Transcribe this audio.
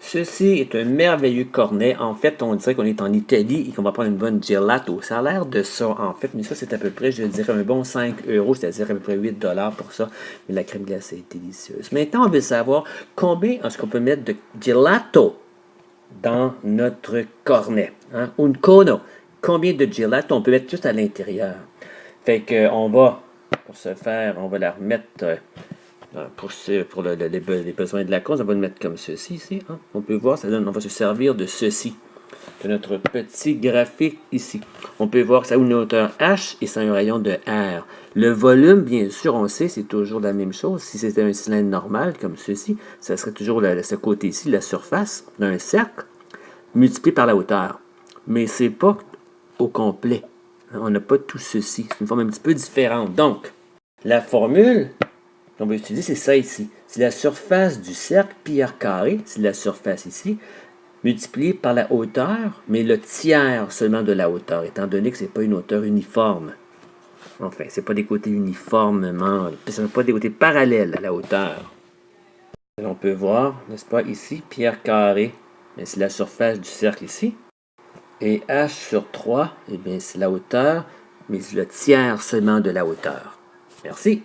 Ceci est un merveilleux cornet. En fait, on dirait qu'on est en Italie et qu'on va prendre une bonne gelato. Ça a l'air de ça, en fait, mais ça, c'est à peu près, je dirais, un bon 5 euros, c'est-à-dire à peu près 8 dollars pour ça. Mais la crème glacée est délicieuse. Maintenant, on veut savoir combien est-ce qu'on peut mettre de gelato dans notre cornet. Hein? Un cono. Combien de gelato on peut mettre juste à l'intérieur. Fait qu'on va, pour ce faire, on va la remettre pour les besoins de la cause. On va le mettre comme ceci ici. Hein? On peut voir, ça donne, on va se servir de ceci, de notre petit graphique ici. On peut voir que ça a une hauteur H et ça a un rayon de R. Le volume, bien sûr, on sait, c'est toujours la même chose. Si c'était un cylindre normal, comme ceci, ça serait toujours ce côté-ci, la surface d'un cercle, multiplié par la hauteur. Mais c'est pas au complet. On n'a pas tout ceci. C'est une forme un petit peu différente. Donc, la formule qu'on va utiliser, c'est ça ici. C'est la surface du cercle, pi r carré, c'est la surface ici, multiplié par la hauteur, mais le tiers seulement de la hauteur, étant donné que ce n'est pas une hauteur uniforme. Enfin, ce n'est pas des côtés uniformément, ce n'est pas des côtés parallèles à la hauteur. Et on peut voir, n'est-ce pas, ici, pi r carré, c'est la surface du cercle ici. Et h sur 3, eh bien, c'est la hauteur, mais c'est le tiers seulement de la hauteur. Merci.